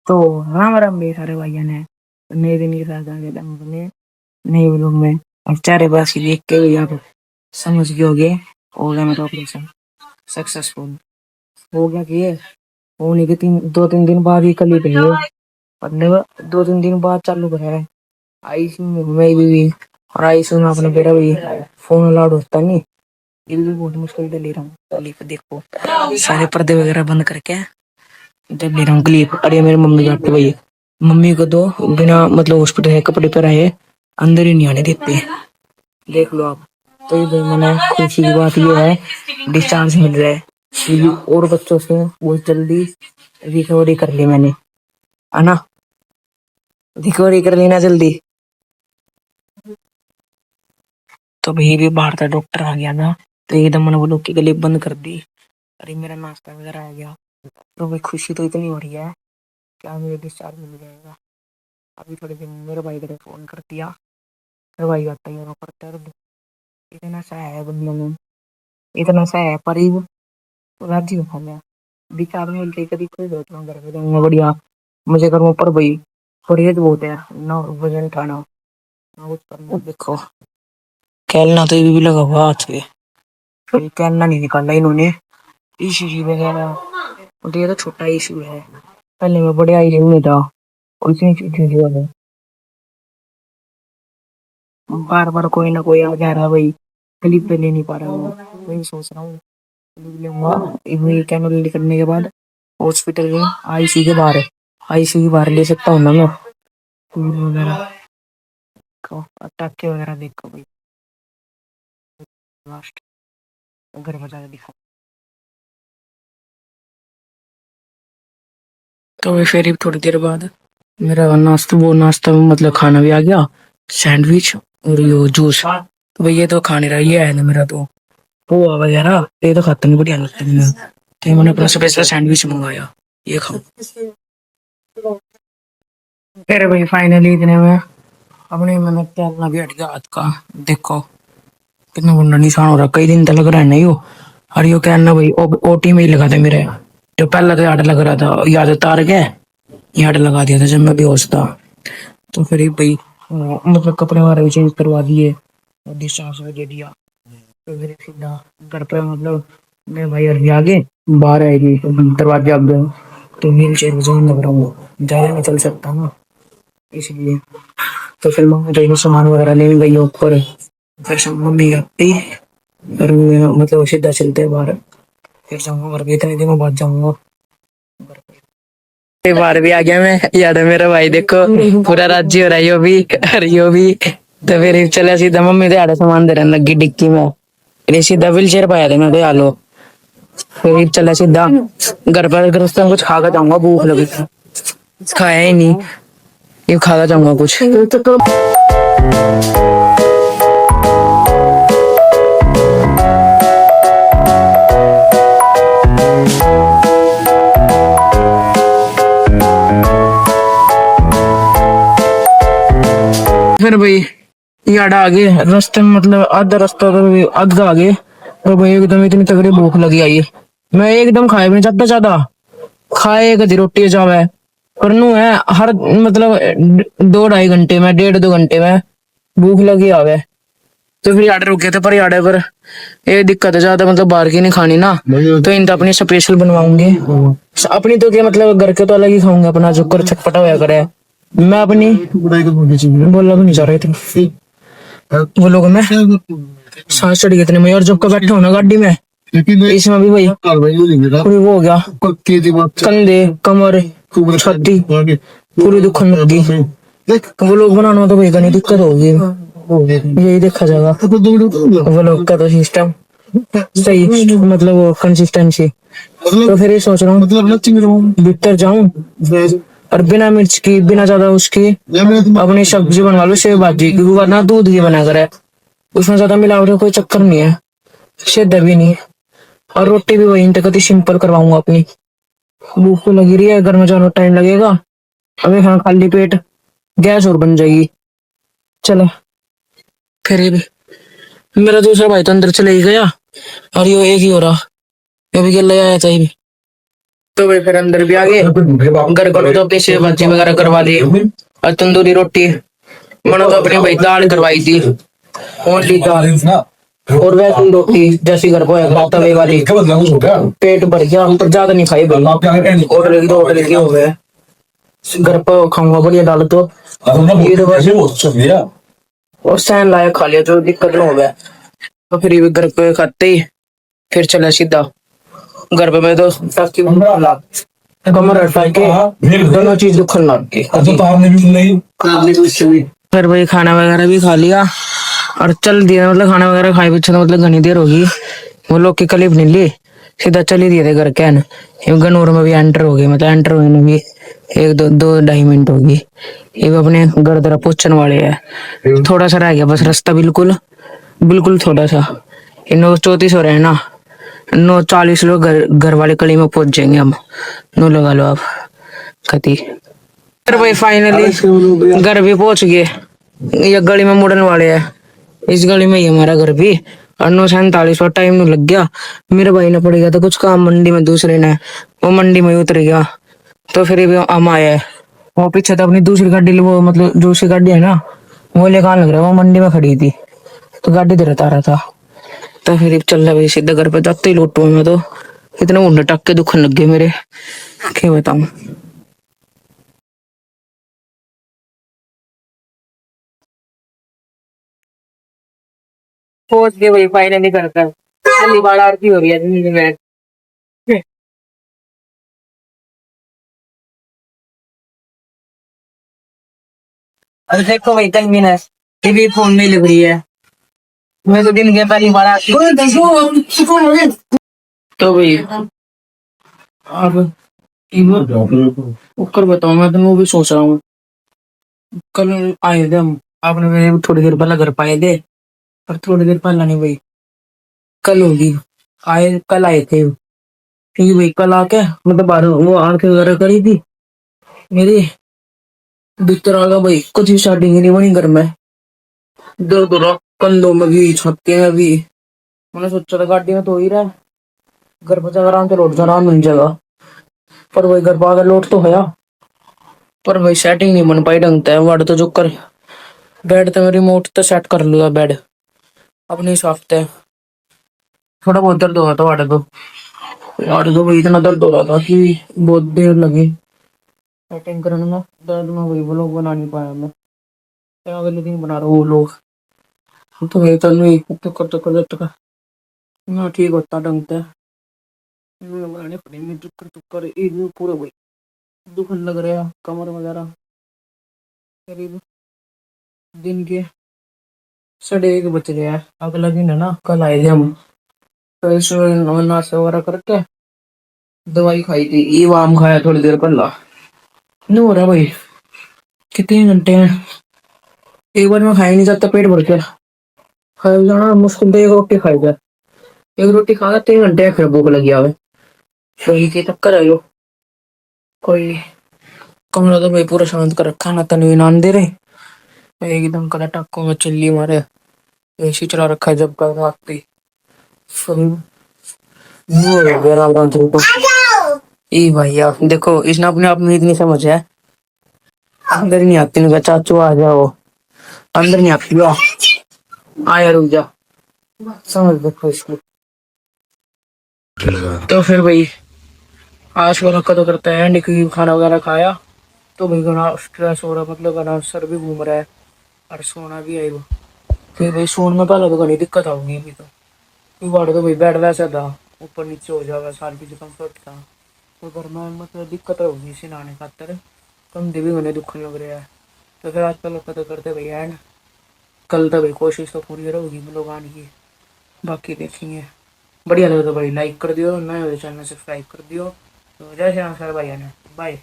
तो राम राम भी सारे भाइयों ने नए दिन के साथ आगे अपने नए व्लॉग में। अब चारे पास ही देख के भी आप समझ गए होगे हो गया मेरा ऑपरेशन सक्सेसफुल। हो गया कि ये होने के 2-3 दिन बाद ही कल ही पे मतलब 2-3 दिन बाद चालू करा है आईसीयू में भी। और आईसीयू में अपने बेटा भी फोन अलाउड होता नहीं। ये भी बहुत मुश्किल से ले रहा हूँ क्लिप। देखो सारे पर्दे वगैरह बंद करके जब ले रहा हूँ क्लिप। अरे मेरी मम्मी जाती भाई, मम्मी को तो बिना मतलब हॉस्पिटल के कपड़े पर आए अंदर ही नहीं आने देते। देख लो आप। तो ये मैंने खुशी की बात ये है डिस्चार्ज मिल रहा है क्योंकि और बच्चों से बहुत जल्दी रिकवरी कर ली मैंने, है ना। रिकवरी कर लेना जल्दी। तो भाई भी बाहर का डॉक्टर आ गया था तो एकदम मैंने वो लोग की गली बंद कर दी। अरे मेरा नाश्ता वगैरह आ गया। तो भाई खुशी तो इतनी हो रही है क्या मुझे डिस्चार्ज मिल जाएगा। अभी थोड़े दिन मेरे भाई को फोन कर दिया। मेरे भाई आता है यहाँ पर दर्द इतना सा है बंदे में, इतना सा है पर ही वो राजी हो गया। डिस्चार्ज मिलते कभी कोई सोच रहा हूँ घर पे जाऊंगा बढ़िया मुझे करूँ पर भाई परहेज बहुत है ना वजन उठाना ना कुछ करना। देखो कैलना तो ये भी लगा हुआ हाथ पे, फिर कैलना नहीं निकाला इन्होंने। ईसीजी वगैरह तो ये तो छोटा इशू है। पहले मैं बड़े आईसीयू में था और इतनी चीजें वाले बार बार कोई ना कोई आ जा रहा है भाई। क्लिप पे ले नहीं पा रहा हूँ वही सोच रहा हूँ क्लिप लूंगा। वही कैमरा करने के बाद हॉस्पिटल के आईसीयू के बाहर आईसीयू के बाहर ले सकता हूँ ना मैं फूल वगैरह को टाके वगैरह देखो भाई। लास्ट घर में जाकर दिखा। तो वे फिर थोड़ी देर बाद मेरा नाश्ता वो नाश्ता मतलब खाना भी आ गया सैंडविच और ये जूस। तो भाई ये तो खा नहीं रहा ये है ना मेरा तो पोहा वगैरह ये तो खाता नहीं बढ़िया लगता है। तो मैंने अपना स्पेशल सैंडविच मंगाया ये खाओ। फिर भाई फाइनली इतने में अपने मैंने तैरना भी हट गया हाथ का। देखो कितना गुंडा निशान हो रहा कई दिन तक लग रहा है नहीं हो। और यो कहना भाई ओटी में ही लगा था मेरे। जो पहला तो याद लग रहा था याद तार के याद लगा दिया था जब मैं बेहोश था। तो फिर भाई मतलब कपड़े वगैरह भी चेंज करवा दिए और डिस्चार्ज दे दिया। तो फिर सीधा घर पे मतलब मेरे भाई अभी आगे बाहर आएगी तो दरवाजे अब तो व्हील चेयर जोन लग रहा हूँ ज्यादा नहीं चल सकता ना इसलिए। तो फिर मम्मी तो सामान वगैरह लेने गई ऊपर। फिर मम्मी आती फिर मैं मतलब सीधा चलते हैं बाहर। फिर जाऊंगा घर पे इतने दिनों बाद जाऊंगा घर पे। बाहर भी आ गया मैं याद है मेरा भाई देखो पूरा राज्य हो रहा है यो भी और यो भी। तो फिर चले सीधा मम्मी तो याद सामान दे रहा लगी डिक्की में। फिर सीधा व्हील चेयर पाया था मैं तो आलो। फिर चला सीधा घर पर रास्ते कुछ खा कर जाऊंगा भूख लगी थी खाया ही नहीं ये खा कर जाऊंगा कुछ। फिर भाई यार आगे रास्ते में मतलब आधा रास्ता तो आधा आगे तो भाई एकदम इतनी तगड़ी भूख लगी आई। मैं एकदम खाए भी नहीं चाहता ज्यादा खाए कदी रोटी जावे पर नू है हर मतलब 2-2.5 घंटे में 1.5-2 घंटे में भूख लगी आवे। तो फिर आडे रुके थे पर आडे पर ये दिक्कत है ज्यादा मतलब बाहर की नहीं खानी ना तो इन तो अपनी स्पेशल बनवाऊंगे अपनी तो क्या मतलब घर के तो अलग ही खाऊंगे अपना जो कर चटपटा होया करे। मैं अपनी बोलना भी नहीं चाह रहे थे वो लोग में सांस चढ़ गई इतने में और जब का बैठा हूं ना गाड़ी में इसमें भी भाई पूरी वो हो गया कंधे कमर छाती पूरी दुखन लगी। वो लोग बनाना तो भाई नहीं दिक्कत होगी यही देखा जाएगा वो लोग का तो सिस्टम सही मतलब वो कंसिस्टेंसी। तो फिर ये सोच रहा हूँ भीतर जाऊं और बिना मिर्च की बिना ज्यादा उसकी अपनी सब्जी बनवा लो सेव भाजी क्योंकि वरना दूध की बना कर है उसमें ज्यादा मिलावट का कोई चक्कर नहीं है सीधा भी नहीं। और रोटी भी वही कभी सिंपल करवाऊंगा अपनी। भूख तो लगी रही है घर में जाना टाइम लगेगा अभी हाँ खाली पेट गैस और बन जाएगी। चलो फिर ये भी मेरा दूसरा भाई तो अंदर चले ही गया और ये एक ही हो रहा ये भी गया आया था ये भी। तो भाई फिर अंदर भी आ गए। घर को तो अपनी सेव भाजी वगैरह करवा ली और तंदूरी रोटी मैंने तो अपनी भाई दाल करवाई थी, ओनली दाल और वैसे रोटी जैसी घर को है तवे वाली। पेट भर गया, पर ज्यादा नहीं खाई भाई, होटल दो होटल के हो गए। घर पर खाऊंगा बढ़िया दाल तो ये तो बस और सहन लायक खा लिया, जो दिक्कत ना हो गया। तो फिर ये घर पे खाते ही फिर चला सीधा घर पे। मैं तो टाकी कमर हटा के दोनों चीज दुखन लग गई। फिर भाई खाना वगैरह भी खा लिया और चल दिया, मतलब खाना वगैरह खाए पीछे तो मतलब घनी देर होगी। वो लोग की क्लिप नहीं ली, सीधा चल ही दिए थे घर के न। गनूर में भी एंटर हो गए, मतलब एंटर होने में भी एक दो दो ढाई मिनट होगी। ये भी अपने घर तरफ पहुंचने वाले हैं, थोड़ा सा रह गया बस रास्ता, बिल्कुल बिल्कुल थोड़ा सा। 9:34 हो रहे हैं ना, 9:40 लोग घर वाले कली में पहुंच जाएंगे हम। नो लगा लो आप कति। फिर भाई फाइनली घर भी पहुंच गए। ये गली में मुड़ने वाले हैं, इस गली में ही हमारा घर भी। और 9:47 पर टाइम नहीं लग गया। मेरे भाई ने पड़ गया था कुछ काम मंडी में, दूसरे ने वो मंडी में उतर गया। तो फिर भी हम आए। वो पीछे तो अपनी दूसरी गाड़ी, वो मतलब दूसरी गाड़ी है ना, वो लेकर आने लग रहा है। वो मंडी में खड़ी थी तो गाड़ी दे रहा था। तो फिर चल रहा भाई सीधा घर पे, जाते ही लौटू मैं तो इतने ऊँट टक के दुखन लग गए मेरे, क्या बताऊं। पहुंच गए भाई फाइनली घर पर। पहली बार आरती हो रही है जिंदगी में। अब देखो भाई तक मिनट ये भी फोन में लग रही है। मैं तो दिन गया पहली बार आरती। तो भाई अब ऊपर बताओ, मैं तो वो भी सोच रहा हूँ। कल आए थे हम, आपने मेरे थोड़ी देर पहले घर पाए थे, पर थोड़ी देर पहले नहीं भाई, कल होगी। आए कल आए थे क्योंकि भाई कल आके मतलब बाहर वो आंखें वगैरह करी थी मेरी। भीतर आ गया भाई, कुछ भी स्टार्टिंग नहीं बनी घर में। दर्द हो रहा कंधों में भी, छाती में भी। मैंने सोचा था गाड़ी में तो हो ही रहा है, घर पर जाकर आराम से लौट जा, आराम मिल जाएगा। पर वही घर पर आकर लौट तो गया, पर भाई सेटिंग नहीं बन पाई ढंग से। वाड़ तो जो कर बेड तो रिमोट तो सेट कर लूंगा बेड अपने हिसाब से। थोड़ा बहुत दर्द हो रहा था वाड़ तो, वाड़ तो भाई इतना दर्द हो रहा था कि बहुत देर लगी सेटिंग करने में। दर्द में वही वो लोग बना नहीं पाया मैं, तो अगले दिन बना रहा हूँ वो लोग। तो भाई चल नहीं कर ना ठीक होता ढंग से। बनाने पड़ेंगे चक्कर चक्कर पूरे भाई दुखन लग रहा है कमर वगैरह। करीब दिन के 1:30 बज रहे हैं। अगला दिन है ना, कल आए थे हम। तो इस नाश्ता वगैरह करके दवाई खाई थी, ये वाम खाया थोड़ी देर पहला। नहीं हो रहा भाई, कितने घंटे हैं एक बार में खाया नहीं जाता पेट भर के। खाया जाना मुश्किल तो एक रोटी खाई जाए, एक रोटी खा 3 घंटे फिर भूख लगी आवे। वही के चक्कर है यो। कोई कमरा तो भाई पूरा शांत कर रखा है, ना तनवीन आन दे रहे। एकदम कदा टाको में चिल्ली मारे, एसी चला रखा है जब का रात की। फिर वो हो गया राम राम चल तो ई भैया देखो, इसने अपने आप में इतनी समझ है, अंदर नहीं आती। इनका चाचू आ जाओ, अंदर नहीं आती। आया रुक जा, समझ देखो इसको। तो फिर भाई आज वाला कदर करते हैं एंड, क्योंकि खाना वगैरह खाया तो भाई घना स्ट्रेस हो रहा, मतलब घना सर भी घूम रहा है और सोना भी आएगा। फिर भाई सोने में पहले तो घनी दिक्कत आऊंगी अभी तो, क्योंकि वाड़ तो भाई बेड वैसा था, ऊपर नीचे हो जाएगा, सारी चीज कम्फर्ट था। तो घर में मतलब दिक्कत होगी इसी नहाने खातर, कंधे भी घने दुखने लग रहे हैं। तो फिर आज कल कदर करते भाई एंड, कल तो भाई कोशिश तो पूरी रहेगी लोग आने की, बाकी देखेंगे। बढ़िया लगा तो भाई लाइक कर दियो, नए हो चैनल सब्सक्राइब कर दियो। तो जय श्री राम सर भाई, बाय।